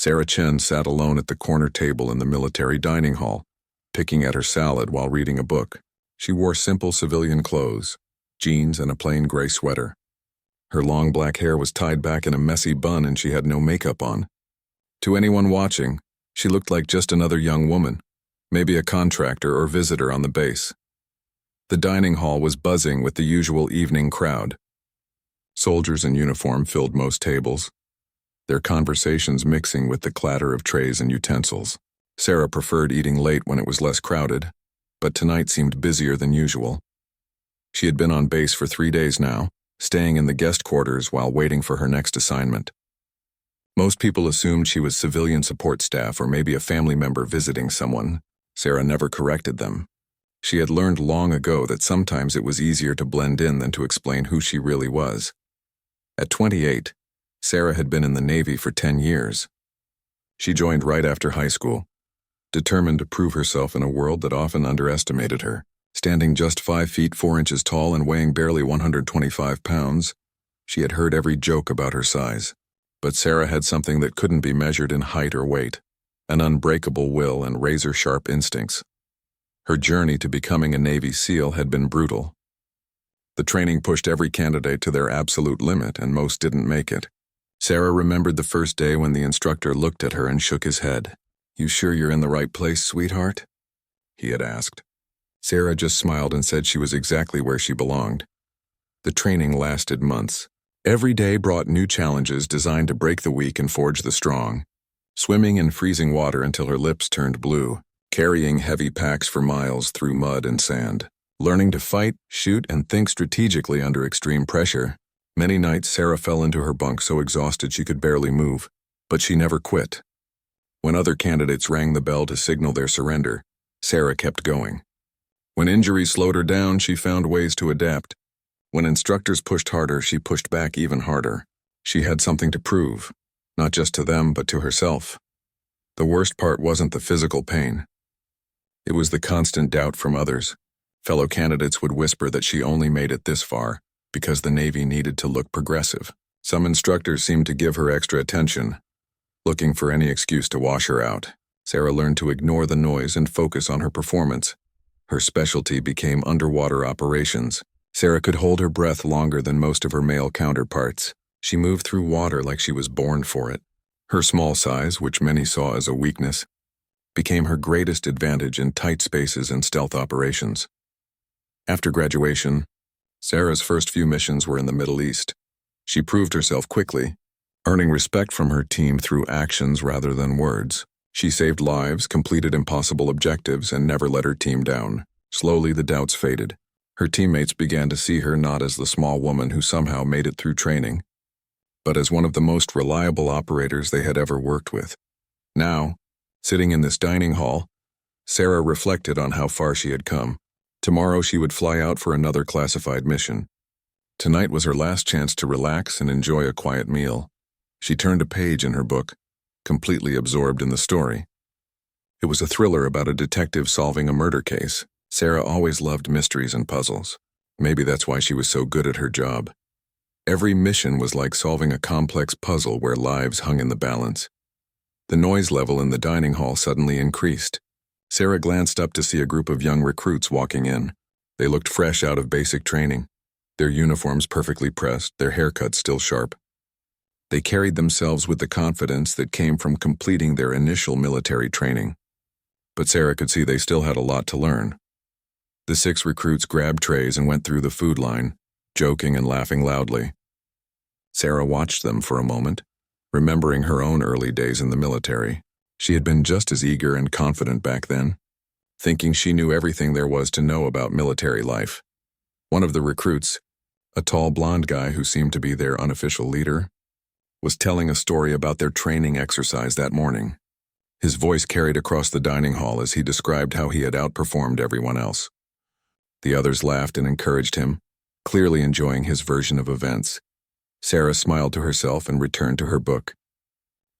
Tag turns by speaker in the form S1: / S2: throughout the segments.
S1: Sarah Chen sat alone at the corner table in the military dining hall, picking at her salad while reading a book. She wore simple civilian clothes, jeans and a plain gray sweater. Her long black hair was tied back in a messy bun and she had no makeup on. To anyone watching, she looked like just another young woman, maybe a contractor or visitor on the base. The dining hall was buzzing with the usual evening crowd. Soldiers in uniform filled most tables, their conversations mixing with the clatter of trays and utensils. Sarah preferred eating late when it was less crowded, but tonight seemed busier than usual. She had been on base for 3 days now, staying in the guest quarters while waiting for her next assignment. Most people assumed she was civilian support staff or maybe a family member visiting someone. Sarah never corrected them. She had learned long ago that sometimes it was easier to blend in than to explain who she really was. At 28, Sarah had been in the Navy for 10 years. She joined right after high school, determined to prove herself in a world that often underestimated her. Standing just 5 feet 4 inches tall and weighing barely 125 pounds, she had heard every joke about her size. But Sarah had something that couldn't be measured in height or weight, an unbreakable will and razor-sharp instincts. Her journey to becoming a Navy SEAL had been brutal. The training pushed every candidate to their absolute limit, and most didn't make it. Sarah remembered the first day when the instructor looked at her and shook his head. "You sure you're in the right place, sweetheart?" he had asked. Sarah just smiled and said she was exactly where she belonged. The training lasted months. Every day brought new challenges designed to break the weak and forge the strong. Swimming in freezing water until her lips turned blue, carrying heavy packs for miles through mud and sand, learning to fight, shoot, and think strategically under extreme pressure. Many nights Sarah fell into her bunk so exhausted she could barely move, but she never quit. When other candidates rang the bell to signal their surrender, Sarah kept going. When injuries slowed her down, she found ways to adapt. When instructors pushed harder, she pushed back even harder. She had something to prove, not just to them, but to herself. The worst part wasn't the physical pain. It was the constant doubt from others. Fellow candidates would whisper that she only made it this far because the Navy needed to look progressive. Some instructors seemed to give her extra attention, looking for any excuse to wash her out. Sarah learned to ignore the noise and focus on her performance. Her specialty became underwater operations. Sarah could hold her breath longer than most of her male counterparts. She moved through water like she was born for it. Her small size, which many saw as a weakness, became her greatest advantage in tight spaces and stealth operations. After graduation, Sarah's first few missions were in the Middle East. She proved herself quickly, earning respect from her team through actions rather than words. She saved lives, completed impossible objectives, and never let her team down. Slowly, the doubts faded. Her teammates began to see her not as the small woman who somehow made it through training, but as one of the most reliable operators they had ever worked with. Now, sitting in this dining hall, Sarah reflected on how far she had come. Tomorrow she would fly out for another classified mission. Tonight was her last chance to relax and enjoy a quiet meal. She turned a page in her book, completely absorbed in the story. It was a thriller about a detective solving a murder case. Sarah always loved mysteries and puzzles. Maybe that's why she was so good at her job. Every mission was like solving a complex puzzle where lives hung in the balance. The noise level in the dining hall suddenly increased. Sarah glanced up to see a group of young recruits walking in. They looked fresh out of basic training, their uniforms perfectly pressed, their haircuts still sharp. They carried themselves with the confidence that came from completing their initial military training. But Sarah could see they still had a lot to learn. The 6 recruits grabbed trays and went through the food line, joking and laughing loudly. Sarah watched them for a moment, remembering her own early days in the military. She had been just as eager and confident back then, thinking she knew everything there was to know about military life. One of the recruits, a tall blonde guy who seemed to be their unofficial leader, was telling a story about their training exercise that morning. His voice carried across the dining hall as he described how he had outperformed everyone else. The others laughed and encouraged him, clearly enjoying his version of events. Sarah smiled to herself and returned to her book.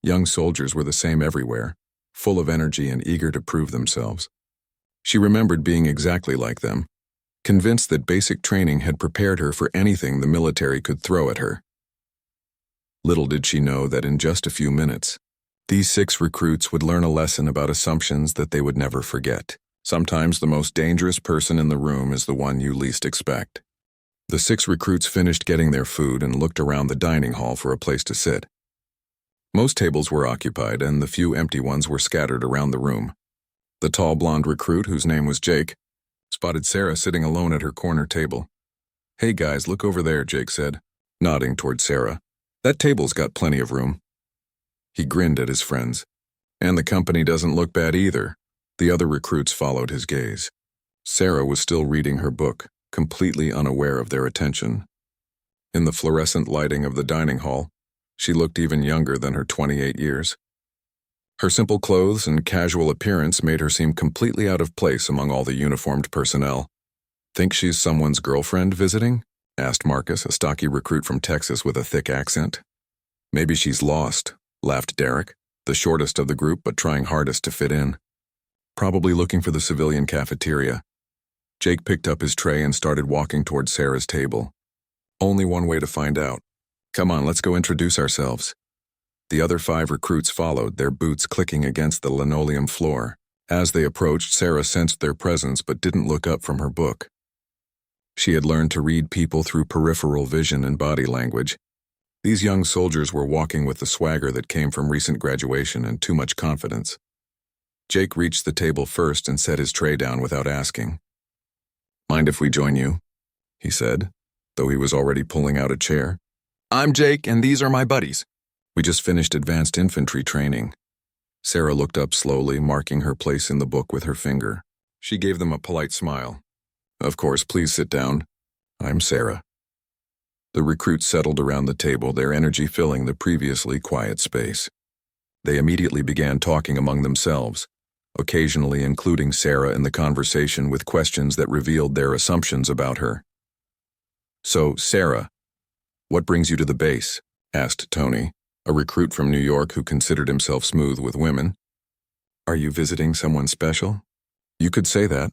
S1: Young soldiers were the same everywhere, full of energy and eager to prove themselves. She remembered being exactly like them, convinced that basic training had prepared her for anything the military could throw at her. Little did she know that in just a few minutes, These 6 recruits would learn a lesson about assumptions that they would never forget. Sometimes the most dangerous person in the room is the one you least expect. The 6 recruits finished getting their food and looked around the dining hall for a place to sit. Most tables were occupied, and the few empty ones were scattered around the room. The tall blonde recruit, whose name was Jake, spotted Sarah sitting alone at her corner table. "Hey guys, look over there," Jake said, nodding toward Sarah. "That table's got plenty of room." He grinned at his friends. "And the company doesn't look bad either." The other recruits followed his gaze. Sarah was still reading her book, completely unaware of their attention. In the fluorescent lighting of the dining hall, she looked even younger than her 28 years. Her simple clothes and casual appearance made her seem completely out of place among all the uniformed personnel. "Think she's someone's girlfriend visiting?" asked Marcus, a stocky recruit from Texas with a thick accent. "Maybe she's lost," laughed Derek, the shortest of the group but trying hardest to fit in. "Probably looking for the civilian cafeteria." Jake picked up his tray and started walking toward Sarah's table. "Only one way to find out. Come on, let's go introduce ourselves." The other 5 recruits followed, their boots clicking against the linoleum floor. As they approached, Sarah sensed their presence but didn't look up from her book. She had learned to read people through peripheral vision and body language. These young soldiers were walking with the swagger that came from recent graduation and too much confidence. Jake reached the table first and set his tray down without asking. "Mind if we join you?" he said, though he was already pulling out a chair. "I'm Jake, and these are my buddies. We just finished advanced infantry training." Sarah looked up slowly, marking her place in the book with her finger. She gave them a polite smile. "Of course, please sit down. I'm Sarah." The recruits settled around the table, their energy filling the previously quiet space. They immediately began talking among themselves, occasionally including Sarah in the conversation with questions that revealed their assumptions about her. "So, Sarah, what brings you to the base?" asked Tony, a recruit from New York who considered himself smooth with women. "Are you visiting someone special?" "You could say that,"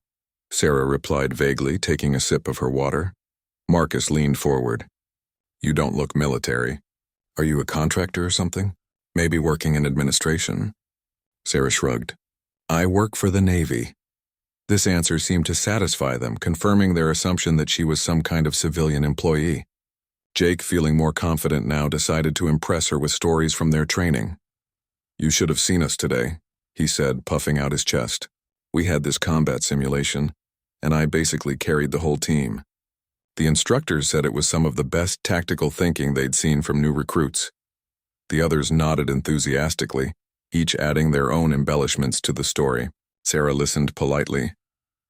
S1: Sarah replied vaguely, taking a sip of her water. Marcus leaned forward. "You don't look military. Are you a contractor or something? Maybe working in administration?" Sarah shrugged. "I work for the Navy." This answer seemed to satisfy them, confirming their assumption that she was some kind of civilian employee. Jake, feeling more confident now, decided to impress her with stories from their training. "You should have seen us today," he said, puffing out his chest. "We had this combat simulation, and I basically carried the whole team." The instructors said it was some of the best tactical thinking they'd seen from new recruits. The others nodded enthusiastically, each adding their own embellishments to the story. Sarah listened politely,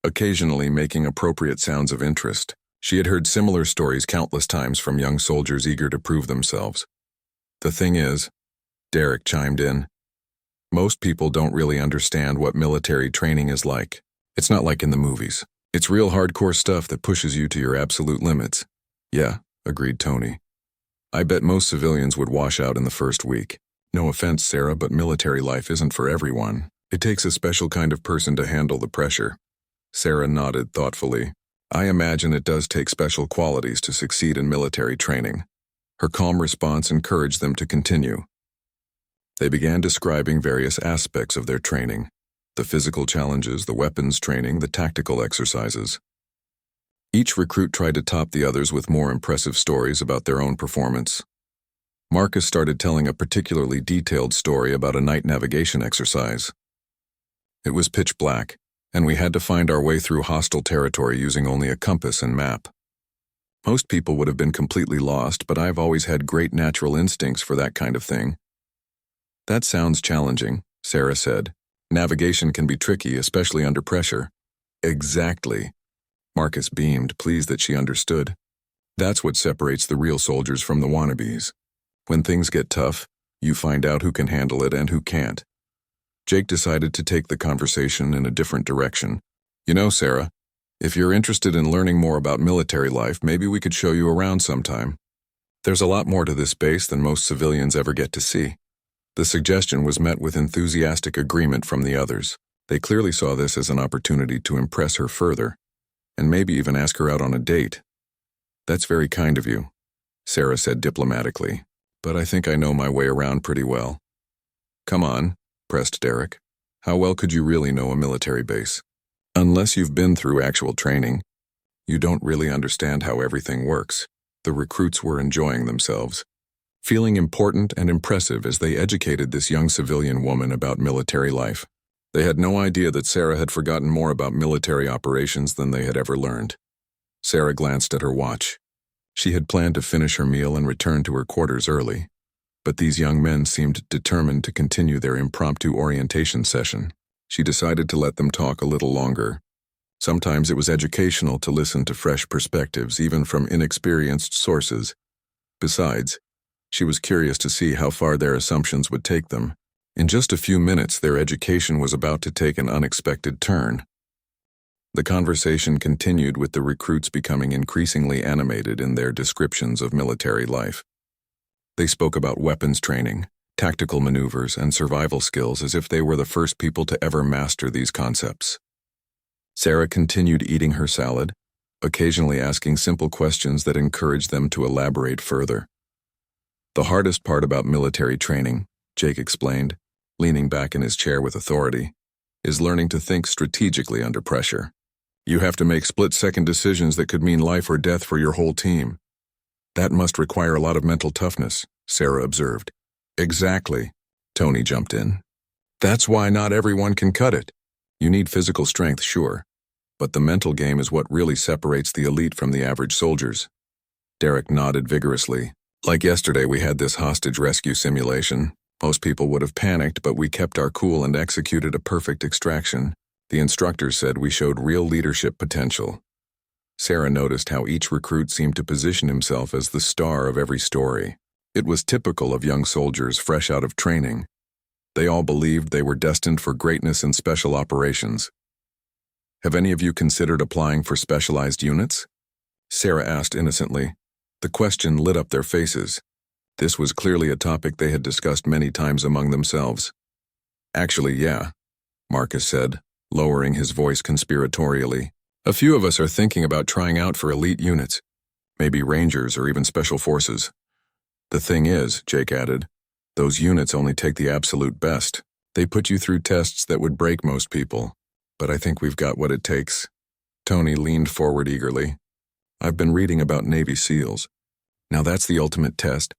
S1: occasionally making appropriate sounds of interest. She had heard similar stories countless times from young soldiers eager to prove themselves. "The thing is," Derek chimed in, "most people don't really understand what military training is like. It's not like in the movies. It's real hardcore stuff that pushes you to your absolute limits." "Yeah," agreed Tony. "I bet most civilians would wash out in the first week. No offense, Sarah, but military life isn't for everyone. It takes a special kind of person to handle the pressure." Sarah nodded thoughtfully. "I imagine it does take special qualities to succeed in military training." Her calm response encouraged them to continue. They began describing various aspects of their training: the physical challenges, the weapons training, the tactical exercises. Each recruit tried to top the others with more impressive stories about their own performance. Marcus started telling a particularly detailed story about a night navigation exercise. It was pitch black, and we had to find our way through hostile territory using only a compass and map. Most people would have been completely lost, but I've always had great natural instincts for that kind of thing. "That sounds challenging," Sarah said. "Navigation can be tricky, especially under pressure." "Exactly." Marcus beamed, pleased that she understood. "That's what separates the real soldiers from the wannabes. When things get tough, you find out who can handle it and who can't." Jake decided to take the conversation in a different direction. "You know, Sarah, if you're interested in learning more about military life, maybe we could show you around sometime. There's a lot more to this base than most civilians ever get to see." The suggestion was met with enthusiastic agreement from the others. They clearly saw this as an opportunity to impress her further, and maybe even ask her out on a date. "That's very kind of you," Sarah said diplomatically, "but I think I know my way around pretty well." Come on, pressed Derek. How well could you really know a military base? Unless you've been through actual training, you don't really understand how everything works. The recruits were enjoying themselves, feeling important and impressive as they educated this young civilian woman about military life. They had no idea that Sarah had forgotten more about military operations than they had ever learned. Sarah glanced at her watch. She had planned to finish her meal and return to her quarters early, but these young men seemed determined to continue their impromptu orientation session. She decided to let them talk a little longer. Sometimes it was educational to listen to fresh perspectives, even from inexperienced sources. Besides, she was curious to see how far their assumptions would take them. In just a few minutes, their education was about to take an unexpected turn. The conversation continued with the recruits becoming increasingly animated in their descriptions of military life. They spoke about weapons training, tactical maneuvers, and survival skills as if they were the first people to ever master these concepts. Sarah continued eating her salad, occasionally asking simple questions that encouraged them to elaborate further. The hardest part about military training, Jake explained, leaning back in his chair with authority, is learning to think strategically under pressure. You have to make split-second decisions that could mean life or death for your whole team. That must require a lot of mental toughness, Sarah observed. Exactly, Tony jumped in. That's why not everyone can cut it. You need physical strength, sure, but the mental game is what really separates the elite from the average soldiers. Derek nodded vigorously. Like yesterday, we had this hostage rescue simulation. Most people would have panicked, but we kept our cool and executed a perfect extraction. The instructors said we showed real leadership potential. Sarah noticed how each recruit seemed to position himself as the star of every story. It was typical of young soldiers fresh out of training. They all believed they were destined for greatness in special operations. Have any of you considered applying for specialized units? Sarah asked innocently. The question lit up their faces. This was clearly a topic they had discussed many times among themselves. Actually, yeah, Marcus said, lowering his voice conspiratorially. A few of us are thinking about trying out for elite units, maybe Rangers or even Special Forces. The thing is, Jake added, those units only take the absolute best. They put you through tests that would break most people. But I think we've got what it takes. Tony leaned forward eagerly. I've been reading about Navy SEALs. Now that's the ultimate test.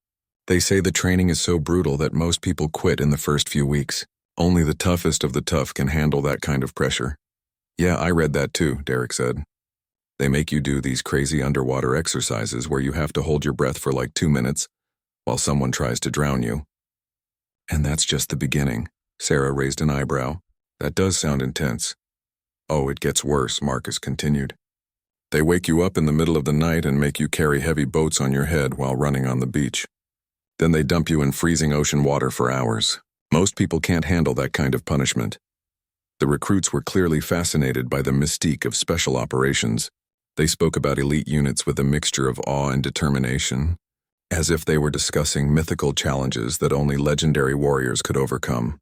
S1: They say the training is so brutal that most people quit in the first few weeks. Only the toughest of the tough can handle that kind of pressure. Yeah, I read that too, Derek said. They make you do these crazy underwater exercises where you have to hold your breath for like 2 minutes while someone tries to drown you. And that's just the beginning. Sarah raised an eyebrow. That does sound intense. Oh, it gets worse, Marcus continued. They wake you up in the middle of the night and make you carry heavy boats on your head while running on the beach. Then they dump you in freezing ocean water for hours. Most people can't handle that kind of punishment. The recruits were clearly fascinated by the mystique of special operations. They spoke about elite units with a mixture of awe and determination, as if they were discussing mythical challenges that only legendary warriors could overcome.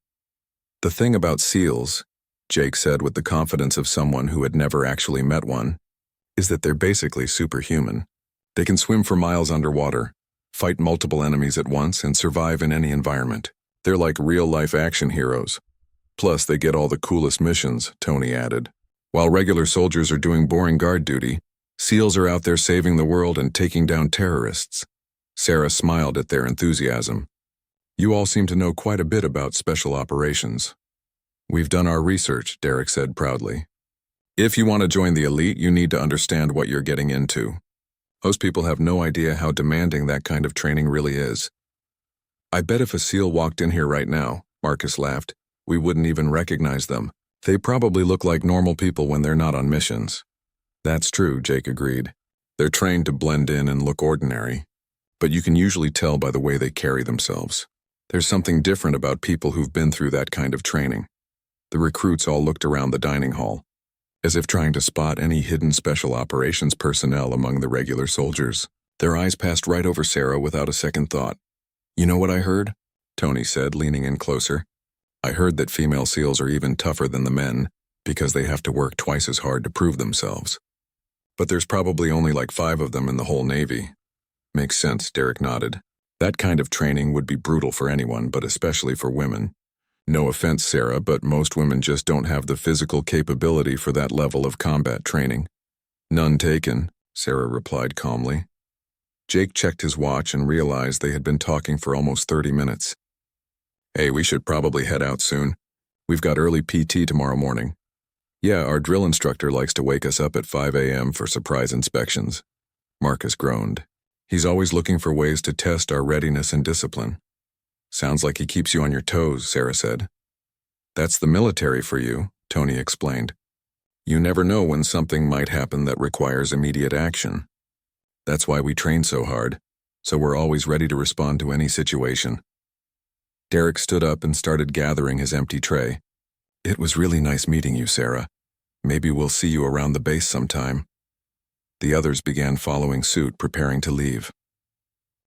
S1: The thing about SEALs, Jake said with the confidence of someone who had never actually met one, is that they're basically superhuman. They can swim for miles underwater, fight multiple enemies at once, and survive in any environment. They're like real-life action heroes. Plus, they get all the coolest missions, Tony added. While regular soldiers are doing boring guard duty, SEALs are out there saving the world and taking down terrorists. Sarah smiled at their enthusiasm. You all seem to know quite a bit about special operations. We've done our research, Derek said proudly. If you want to join the elite, you need to understand what you're getting into. Most people have no idea how demanding that kind of training really is. I bet if a SEAL walked in here right now, Marcus laughed, we wouldn't even recognize them. They probably look like normal people when they're not on missions. That's true, Jake agreed. They're trained to blend in and look ordinary, but you can usually tell by the way they carry themselves. There's something different about people who've been through that kind of training. The recruits all looked around the dining hall, as if trying to spot any hidden special operations personnel among the regular soldiers. Their eyes passed right over Sarah without a second thought. You know what I heard? Tony said, leaning in closer. I heard that female SEALs are even tougher than the men because they have to work twice as hard to prove themselves. But there's probably only like 5 of them in the whole Navy. Makes sense, Derek nodded. That kind of training would be brutal for anyone, but especially for women. No offense, Sarah, but most women just don't have the physical capability for that level of combat training. None taken, Sarah replied calmly. Jake checked his watch and realized they had been talking for almost 30 minutes. Hey, we should probably head out soon. We've got early PT tomorrow morning. Yeah, our drill instructor likes to wake us up at 5 a.m. for surprise inspections. Marcus groaned. He's always looking for ways to test our readiness and discipline. Sounds like he keeps you on your toes, Sarah said. That's the military for you, Tony explained. You never know when something might happen that requires immediate action. That's why we train so hard, so we're always ready to respond to any situation. Derek stood up and started gathering his empty tray. It was really nice meeting you, Sarah. Maybe we'll see you around the base sometime. The others began following suit, preparing to leave.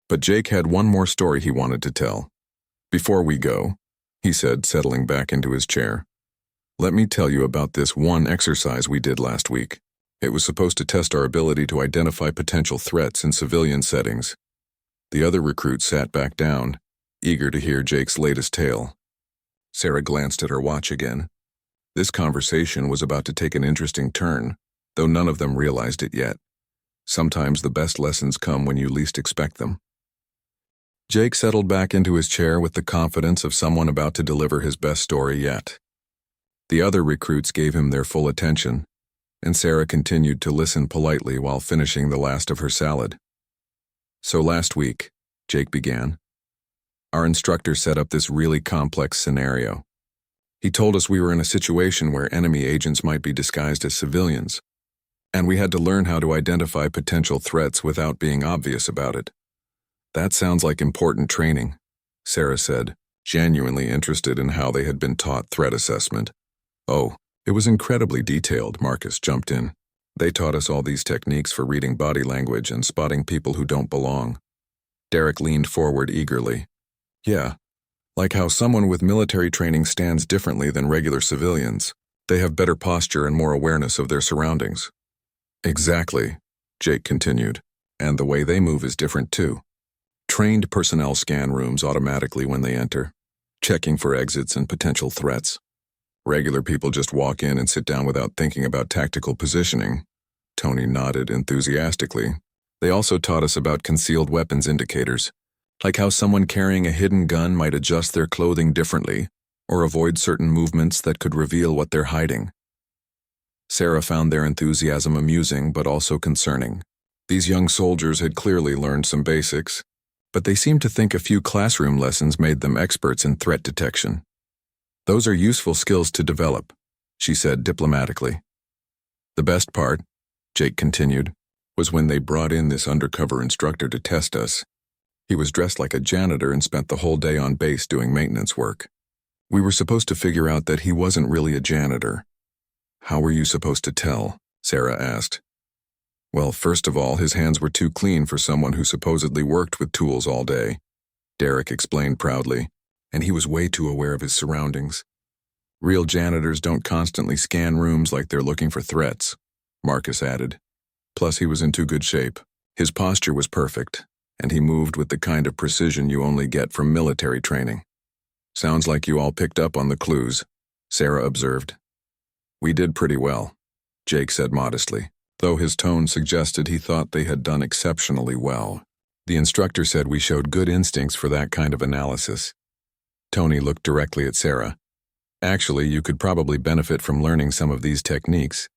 S1: But Jake had one more story he wanted to tell. Before we go, he said, settling back into his chair, let me tell you about this one exercise we did last week. It was supposed to test our ability to identify potential threats in civilian settings. The other recruits sat back down, eager to hear Jake's latest tale. Sarah glanced at her watch again. This conversation was about to take an interesting turn, though none of them realized it yet. Sometimes the best lessons come when you least expect them. Jake settled back into his chair with the confidence of someone about to deliver his best story yet. The other recruits gave him their full attention, and Sarah continued to listen politely while finishing the last of her salad. So last week, Jake began, our instructor set up this really complex scenario. He told us we were in a situation where enemy agents might be disguised as civilians, and we had to learn how to identify potential threats without being obvious about it. That sounds like important training, Sarah said, genuinely interested in how they had been taught threat assessment. Oh, it was incredibly detailed, Marcus jumped in. They taught us all these techniques for reading body language and spotting people who don't belong. Derek leaned forward eagerly. Yeah, like how someone with military training stands differently than regular civilians. They have better posture and more awareness of their surroundings. Exactly, Jake continued, and the way they move is different too. Trained personnel scan rooms automatically when they enter, checking for exits and potential threats. Regular people just walk in and sit down without thinking about tactical positioning. Tony nodded enthusiastically. They also taught us about concealed weapons indicators, like how someone carrying a hidden gun might adjust their clothing differently or avoid certain movements that could reveal what they're hiding. Sarah found their enthusiasm amusing but also concerning. These young soldiers had clearly learned some basics, but they seemed to think a few classroom lessons made them experts in threat detection. Those are useful skills to develop, she said diplomatically. The best part, Jake continued, was when they brought in this undercover instructor to test us. He was dressed like a janitor and spent the whole day on base doing maintenance work. We were supposed to figure out that he wasn't really a janitor. How were you supposed to tell? Sarah asked. Well, first of all, his hands were too clean for someone who supposedly worked with tools all day, Derek explained proudly, and he was way too aware of his surroundings. Real janitors don't constantly scan rooms like they're looking for threats, Marcus added. Plus, he was in too good shape. His posture was perfect, and he moved with the kind of precision you only get from military training. Sounds like you all picked up on the clues, Sarah observed. We did pretty well, Jake said modestly, though his tone suggested he thought they had done exceptionally well. The instructor said we showed good instincts for that kind of analysis. Tony looked directly at Sarah. Actually, you could probably benefit from learning some of these techniques.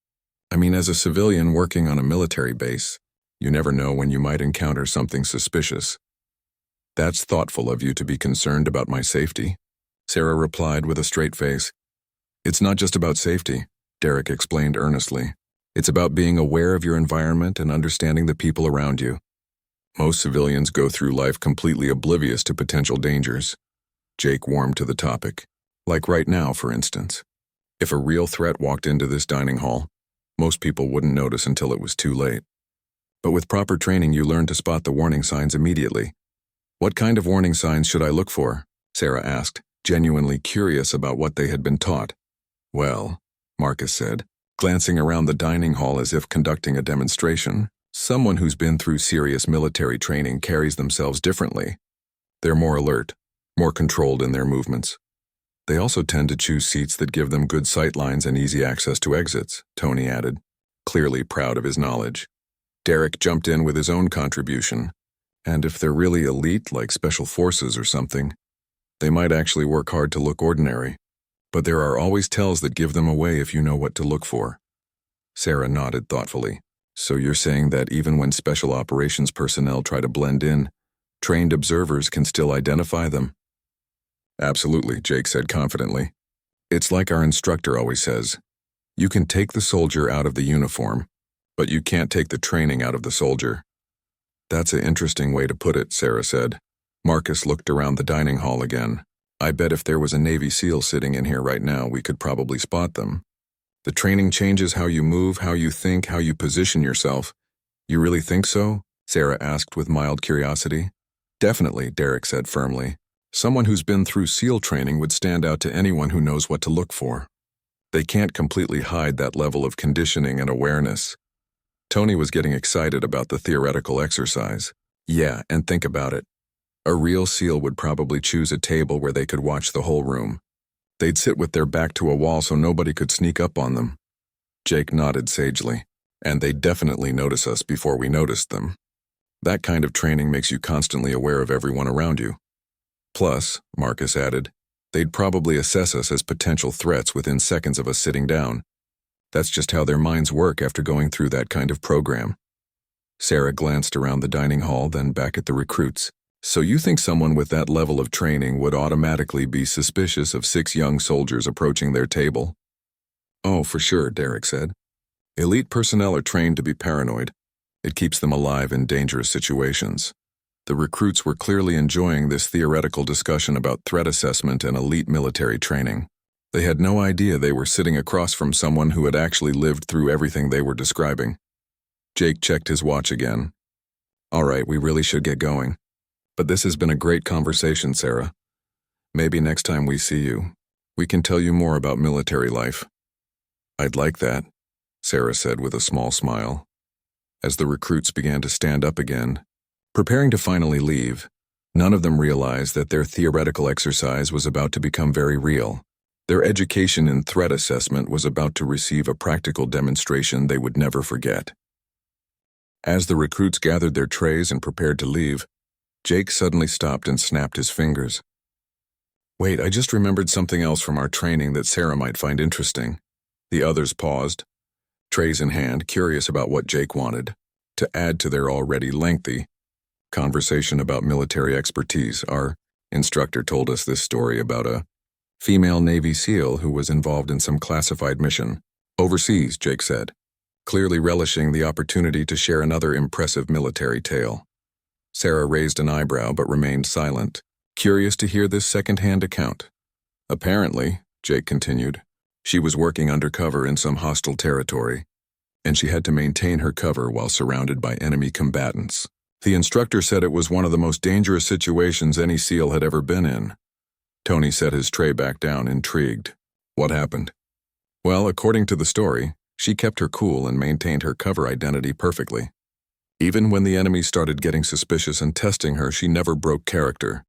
S1: I mean, as a civilian working on a military base, you never know when you might encounter something suspicious. That's thoughtful of you to be concerned about my safety, Sarah replied with a straight face. It's not just about safety, Derek explained earnestly. It's about being aware of your environment and understanding the people around you. Most civilians go through life completely oblivious to potential dangers. Jake warmed to the topic. Like right now, for instance. If a real threat walked into this dining hall, most people wouldn't notice until it was too late. But with proper training, you learn to spot the warning signs immediately. What kind of warning signs should I look for? Sarah asked, genuinely curious about what they had been taught. Well, Marcus said, glancing around the dining hall as if conducting a demonstration, someone who's been through serious military training carries themselves differently. They're more alert, more controlled in their movements. They also tend to choose seats that give them good sight lines and easy access to exits, Tony added, clearly proud of his knowledge. Derek jumped in with his own contribution. And if they're really elite, like special forces or something, they might actually work hard to look ordinary. But there are always tells that give them away if you know what to look for. Sarah nodded thoughtfully. So you're saying that even when special operations personnel try to blend in, trained observers can still identify them? Absolutely, Jake said confidently. It's like our instructor always says. You can take the soldier out of the uniform, but you can't take the training out of the soldier. That's an interesting way to put it, Sarah said. Marcus looked around the dining hall again. I bet if there was a Navy SEAL sitting in here right now, we could probably spot them. The training changes how you move, how you think, how you position yourself. You really think so? Sarah asked with mild curiosity. Definitely, Derek said firmly. Someone who's been through SEAL training would stand out to anyone who knows what to look for. They can't completely hide that level of conditioning and awareness. Tony was getting excited about the theoretical exercise. Yeah, and think about it. A real SEAL would probably choose a table where they could watch the whole room. They'd sit with their back to a wall so nobody could sneak up on them. Jake nodded sagely. And they'd definitely notice us before we noticed them. That kind of training makes you constantly aware of everyone around you. Plus, Marcus added, they'd probably assess us as potential threats within seconds of us sitting down. That's just how their minds work after going through that kind of program. Sarah glanced around the dining hall, then back at the recruits. So you think someone with that level of training would automatically be suspicious of 6 young soldiers approaching their table? Oh, for sure, Derek said. Elite personnel are trained to be paranoid. It keeps them alive in dangerous situations. The recruits were clearly enjoying this theoretical discussion about threat assessment and elite military training. They had no idea they were sitting across from someone who had actually lived through everything they were describing. Jake checked his watch again. All right, we really should get going. But this has been a great conversation, Sarah. Maybe next time we see you, we can tell you more about military life. I'd like that, Sarah said with a small smile. As the recruits began to stand up again, preparing to finally leave, none of them realized that their theoretical exercise was about to become very real. Their education in threat assessment was about to receive a practical demonstration they would never forget. As the recruits gathered their trays and prepared to leave, Jake suddenly stopped and snapped his fingers. Wait, I just remembered something else from our training that Sarah might find interesting. The others paused, trays in hand, curious about what Jake wanted, to add to their already lengthy conversation about military expertise. Our instructor told us this story about a female Navy SEAL who was involved in some classified mission. Overseas, Jake said, clearly relishing the opportunity to share another impressive military tale. Sarah raised an eyebrow but remained silent, curious to hear this second-hand account. Apparently, Jake continued, she was working undercover in some hostile territory, and she had to maintain her cover while surrounded by enemy combatants. The instructor said it was one of the most dangerous situations any SEAL had ever been in. Tony set his tray back down, intrigued. What happened? Well, according to the story, she kept her cool and maintained her cover identity perfectly. Even when the enemy started getting suspicious and testing her, she never broke character.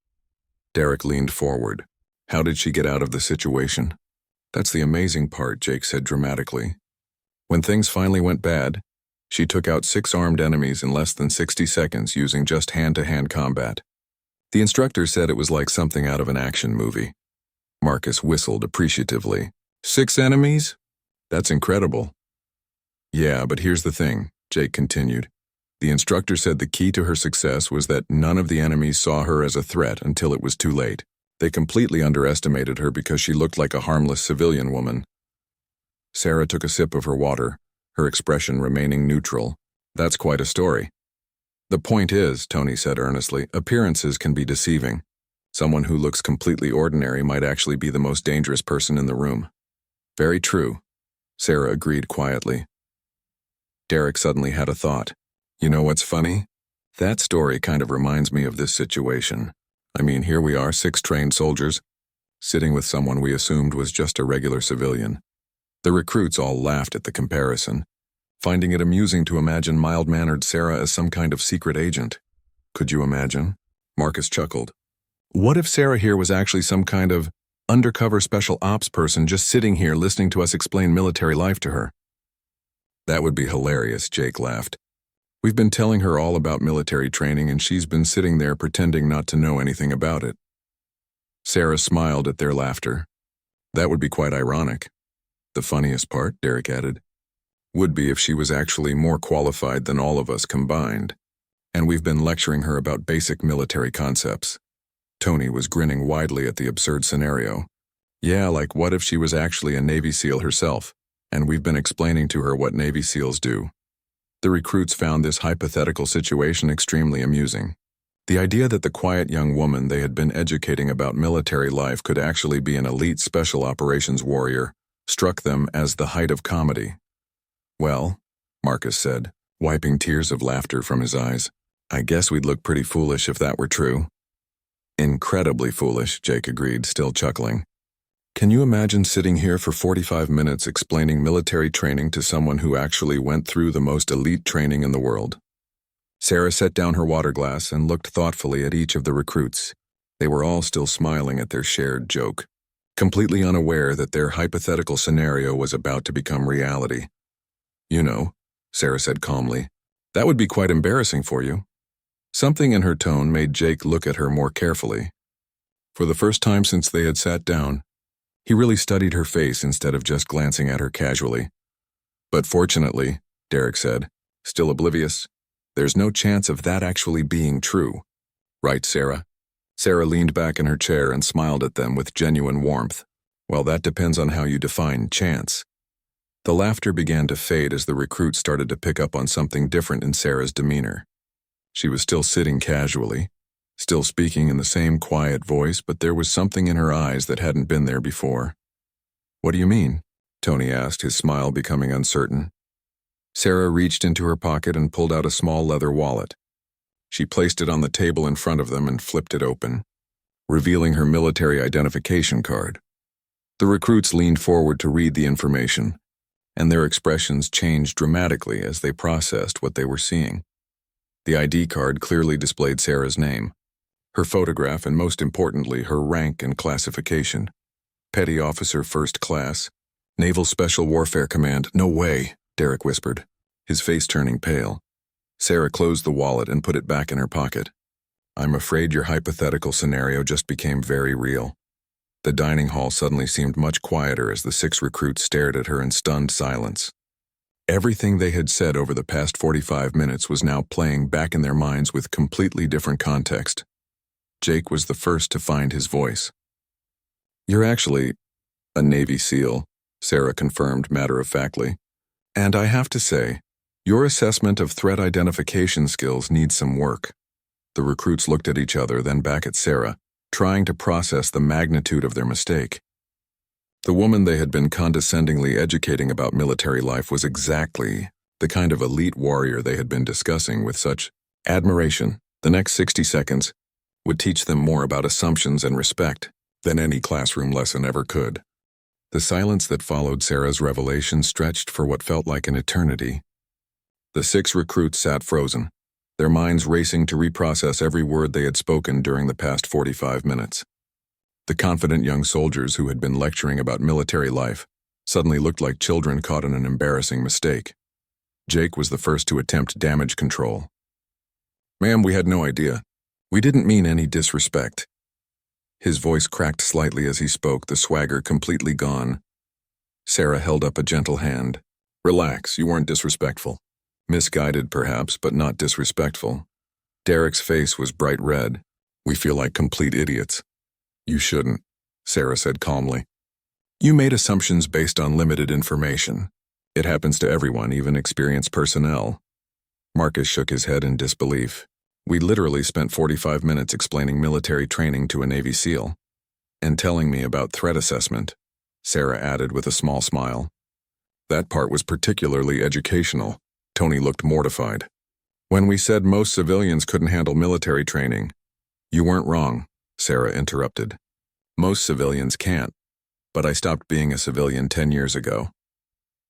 S1: Derek leaned forward. How did she get out of the situation? That's the amazing part, Jake said dramatically. When things finally went bad, she took out 6 armed enemies in less than 60 seconds using just hand-to-hand combat. The instructor said it was like something out of an action movie. Marcus whistled appreciatively. 6 enemies? That's incredible. Yeah, but here's the thing, Jake continued. The instructor said the key to her success was that none of the enemies saw her as a threat until it was too late. They completely underestimated her because she looked like a harmless civilian woman. Sarah took a sip of her water, her expression remaining neutral. That's quite a story. The point is, Tony said earnestly, appearances can be deceiving. Someone who looks completely ordinary might actually be the most dangerous person in the room. Very true, Sarah agreed quietly. Derek suddenly had a thought. You know what's funny? That story kind of reminds me of this situation. I mean, here we are, 6 trained soldiers, sitting with someone we assumed was just a regular civilian. The recruits all laughed at the comparison, finding it amusing to imagine mild-mannered Sarah as some kind of secret agent. Could you imagine? Marcus chuckled. What if Sarah here was actually some kind of undercover special ops person just sitting here listening to us explain military life to her. That would be hilarious, Jake laughed. We've been telling her all about military training and she's been sitting there pretending not to know anything about it. Sarah smiled at their laughter. That would be quite ironic. The funniest part, Derek added, would be if she was actually more qualified than all of us combined. And we've been lecturing her about basic military concepts. Tony was grinning widely at the absurd scenario. Yeah, like what if she was actually a Navy SEAL herself, and we've been explaining to her what Navy SEALs do. The recruits found this hypothetical situation extremely amusing. The idea that the quiet young woman they had been educating about military life could actually be an elite special operations warrior struck them as the height of comedy. Well, Marcus said, wiping tears of laughter from his eyes, I guess we'd look pretty foolish if that were true. Incredibly foolish, Jake agreed, still chuckling. Can you imagine sitting here for 45 minutes explaining military training to someone who actually went through the most elite training in the world? Sarah set down her water glass and looked thoughtfully at each of the recruits. They were all still smiling at their shared joke, completely unaware that their hypothetical scenario was about to become reality. You know, Sarah said calmly, that would be quite embarrassing for you. Something in her tone made Jake look at her more carefully. For the first time since they had sat down, he really studied her face instead of just glancing at her casually. But fortunately, Derek said, still oblivious, there's no chance of that actually being true. Right, Sarah? Sarah leaned back in her chair and smiled at them with genuine warmth. Well, that depends on how you define chance. The laughter began to fade as the recruit started to pick up on something different in Sarah's demeanor. She was still sitting casually, still speaking in the same quiet voice, but there was something in her eyes that hadn't been there before. What do you mean? Tony asked, his smile becoming uncertain. Sarah reached into her pocket and pulled out a small leather wallet. She placed it on the table in front of them and flipped it open, revealing her military identification card. The recruits leaned forward to read the information, and their expressions changed dramatically as they processed what they were seeing. The ID card clearly displayed Sarah's name, her photograph, and most importantly, her rank and classification. Petty Officer First Class, Naval Special Warfare Command. No way, Derek whispered, his face turning pale. Sarah closed the wallet and put it back in her pocket. I'm afraid your hypothetical scenario just became very real. The dining hall suddenly seemed much quieter as the 6 recruits stared at her in stunned silence. Everything they had said over the past 45 minutes was now playing back in their minds with completely different context. Jake was the first to find his voice. You're actually a Navy SEAL, Sarah confirmed matter-of-factly. And I have to say, your assessment of threat identification skills needs some work. The recruits looked at each other, then back at Sarah, trying to process the magnitude of their mistake. The woman they had been condescendingly educating about military life was exactly the kind of elite warrior they had been discussing with such admiration. The next 60 seconds would teach them more about assumptions and respect than any classroom lesson ever could. The silence that followed Sarah's revelation stretched for what felt like an eternity. The 6 recruits sat frozen, their minds racing to reprocess every word they had spoken during the past 45 minutes. The confident young soldiers who had been lecturing about military life suddenly looked like children caught in an embarrassing mistake. Jake was the first to attempt damage control. Ma'am, we had no idea. We didn't mean any disrespect. His voice cracked slightly as he spoke, the swagger completely gone. Sarah held up a gentle hand. Relax, you weren't disrespectful. Misguided, perhaps, but not disrespectful. Derek's face was bright red. We feel like complete idiots. You shouldn't, Sarah said calmly. You made assumptions based on limited information. It happens to everyone, even experienced personnel. Marcus shook his head in disbelief. We literally spent 45 minutes explaining military training to a Navy SEAL. And telling me about threat assessment, Sarah added with a small smile. That part was particularly educational. Tony looked mortified. When we said most civilians couldn't handle military training, you weren't wrong, Sarah interrupted. Most civilians can't, but I stopped being a civilian 10 years ago.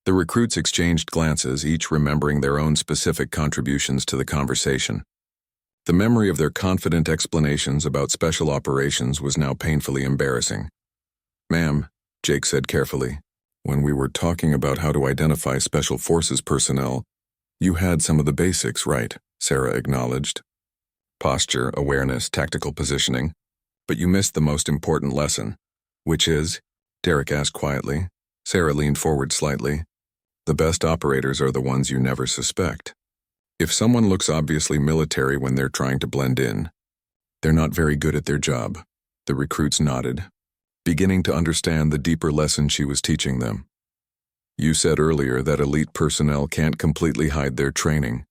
S1: The recruits exchanged glances, each remembering their own specific contributions to the conversation. The memory of their confident explanations about special operations was now painfully embarrassing. Ma'am, Jake said carefully, when we were talking about how to identify Special Forces personnel, you had some of the basics right, Sarah acknowledged. Posture, awareness, tactical positioning. But you missed the most important lesson. Which is? Derek asked quietly. Sarah leaned forward slightly. The best operators are the ones you never suspect. If someone looks obviously military when they're trying to blend in, they're not very good at their job. The recruits nodded, beginning to understand the deeper lesson she was teaching them. You said earlier that elite personnel can't completely hide their training,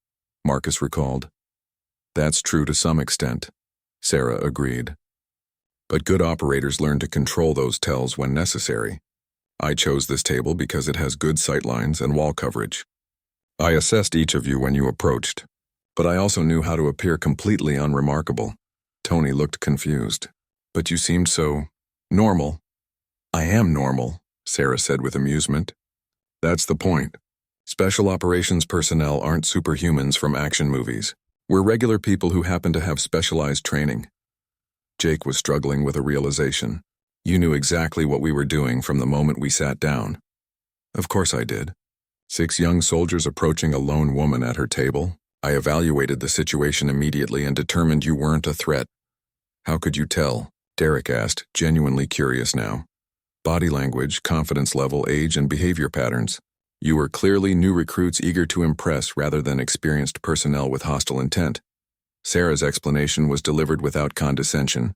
S1: Marcus recalled. That's true to some extent, Sarah agreed. But good operators learn to control those tells when necessary. I chose this table because it has good sightlines and wall coverage. I assessed each of you when you approached, but I also knew how to appear completely unremarkable. Tony looked confused. But you seemed so normal. I am normal, Sarah said with amusement. That's the point. Special operations personnel aren't superhumans from action movies. We're regular people who happen to have specialized training. Jake was struggling with a realization. You knew exactly what we were doing from the moment we sat down. Of course I did. 6 young soldiers approaching a lone woman at her table. I evaluated the situation immediately and determined you weren't a threat. How could you tell? Derek asked, genuinely curious now. Body language, confidence level, age, and behavior patterns. You were clearly new recruits eager to impress rather than experienced personnel with hostile intent. Sarah's explanation was delivered without condescension,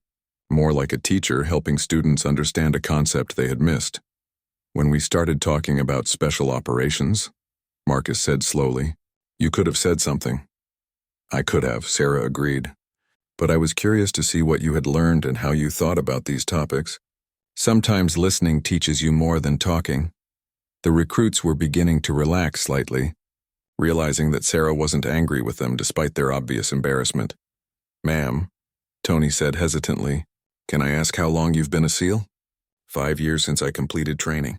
S1: more like a teacher helping students understand a concept they had missed. When we started talking about special operations, Marcus said slowly, you could have said something. I could have, Sarah agreed. But I was curious to see what you had learned and how you thought about these topics. Sometimes listening teaches you more than talking. The recruits were beginning to relax slightly, realizing that Sarah wasn't angry with them despite their obvious embarrassment. Ma'am, Tony said hesitantly, can I ask how long you've been a SEAL? 5 years since I completed training.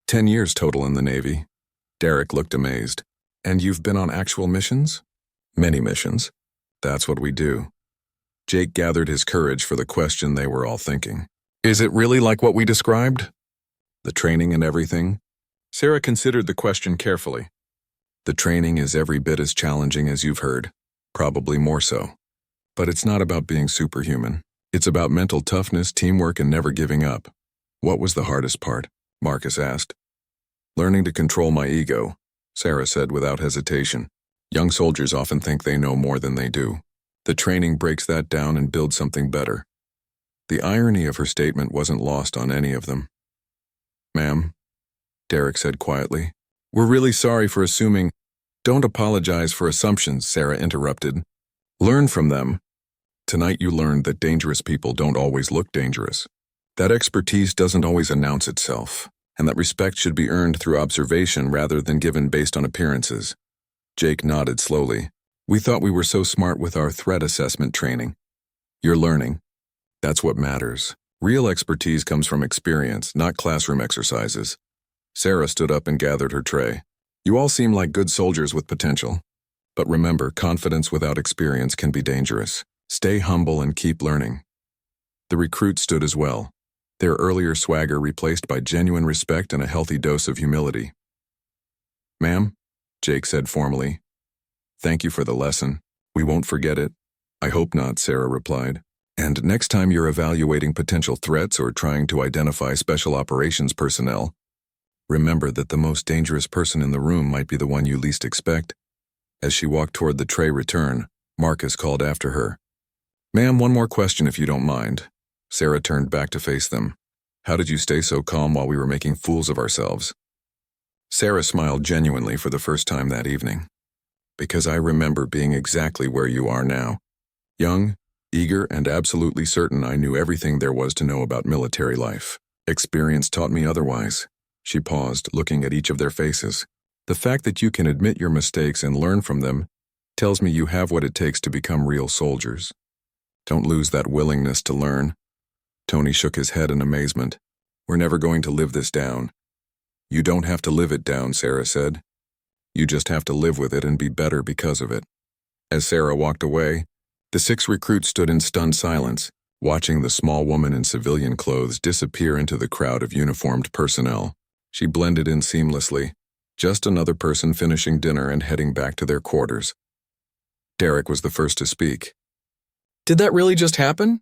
S1: 10 years total in the Navy. Derek looked amazed. And you've been on actual missions? Many missions. That's what we do. Jake gathered his courage for the question they were all thinking. Is it really like what we described? The training and everything? Sarah considered the question carefully. The training is every bit as challenging as you've heard, probably more so. But it's not about being superhuman. It's about mental toughness, teamwork, and never giving up. What was the hardest part? Marcus asked. Learning to control my ego, Sarah said without hesitation. Young soldiers often think they know more than they do. The training breaks that down and builds something better. The irony of her statement wasn't lost on any of them. Ma'am, Derek said quietly, we're really sorry for assuming. Don't apologize for assumptions, Sarah interrupted. Learn from them. Tonight you learned that dangerous people don't always look dangerous. That expertise doesn't always announce itself, and that respect should be earned through observation rather than given based on appearances. Jake nodded slowly. We thought we were so smart with our threat assessment training. You're learning. That's what matters. Real expertise comes from experience, not classroom exercises. Sarah stood up and gathered her tray. You all seem like good soldiers with potential. But remember, confidence without experience can be dangerous. Stay humble and keep learning. The recruits stood as well, their earlier swagger replaced by genuine respect and a healthy dose of humility. Ma'am, Jake said formally, thank you for the lesson. We won't forget it. I hope not, Sarah replied. And next time you're evaluating potential threats or trying to identify special operations personnel, remember that the most dangerous person in the room might be the one you least expect. As she walked toward the tray return, Marcus called after her. Ma'am, one more question if you don't mind. Sarah turned back to face them. How did you stay so calm while we were making fools of ourselves? Sarah smiled genuinely for the first time that evening. Because I remember being exactly where you are now. Young, eager, and absolutely certain I knew everything there was to know about military life. Experience taught me otherwise. She paused, looking at each of their faces. The fact that you can admit your mistakes and learn from them tells me you have what it takes to become real soldiers. Don't lose that willingness to learn. Tony shook his head in amazement. We're never going to live this down. You don't have to live it down, Sarah said. You just have to live with it and be better because of it. As Sarah walked away, the 6 recruits stood in stunned silence, watching the small woman in civilian clothes disappear into the crowd of uniformed personnel. She blended in seamlessly, just another person finishing dinner and heading back to their quarters. Derek was the first to speak.
S2: Did that really just happen?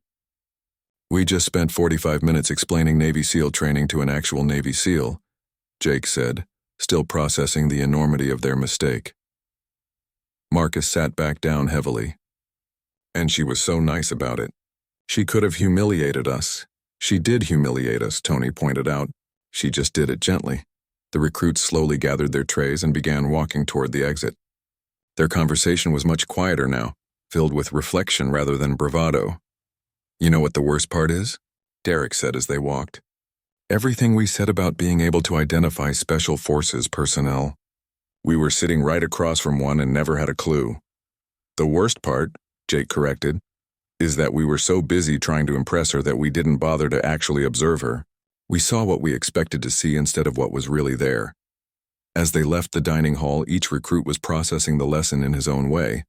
S1: We just spent 45 minutes explaining Navy SEAL training to an actual Navy SEAL, Jake said, still processing the enormity of their mistake. Marcus sat back down heavily. And she was so nice about it. She could have humiliated us. She did humiliate us, Tony pointed out. She just did it gently. The recruits slowly gathered their trays and began walking toward the exit. Their conversation was much quieter now, filled with reflection rather than bravado. You know what the worst part is? Derek said as they walked. Everything we said about being able to identify Special Forces personnel. We were sitting right across from one and never had a clue. The worst part, Jake corrected, is that we were so busy trying to impress her that we didn't bother to actually observe her. We saw what we expected to see instead of what was really there. As they left the dining hall, each recruit was processing the lesson in his own way.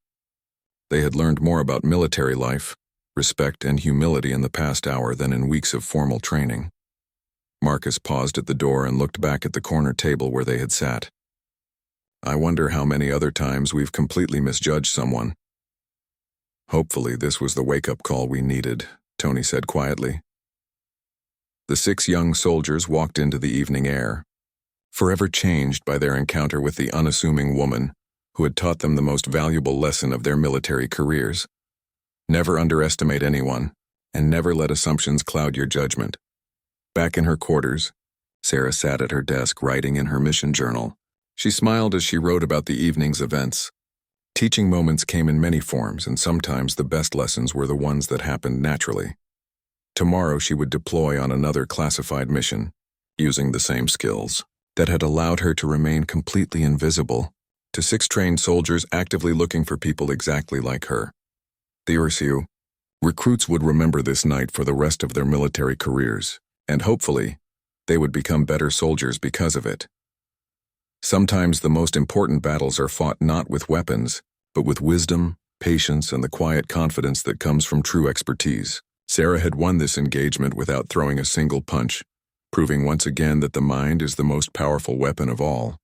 S1: They had learned more about military life, respect, and humility in the past hour than in weeks of formal training. Marcus paused at the door and looked back at the corner table where they had sat. I wonder how many other times we've completely misjudged someone. Hopefully this was the wake-up call we needed, Tony said quietly. The 6 young soldiers walked into the evening air, forever changed by their encounter with the unassuming woman who had taught them the most valuable lesson of their military careers. Never underestimate anyone, and never let assumptions cloud your judgment. Back in her quarters, Sarah sat at her desk writing in her mission journal. She smiled as she wrote about the evening's events. Teaching moments came in many forms, and sometimes the best lessons were the ones that happened naturally. Tomorrow she would deploy on another classified mission, using the same skills that had allowed her to remain completely invisible to 6 trained soldiers actively looking for people exactly like her. The URSU recruits would remember this night for the rest of their military careers, and hopefully, they would become better soldiers because of it. Sometimes the most important battles are fought not with weapons, but with wisdom, patience, and the quiet confidence that comes from true expertise. Sarah had won this engagement without throwing a single punch, proving once again that the mind is the most powerful weapon of all.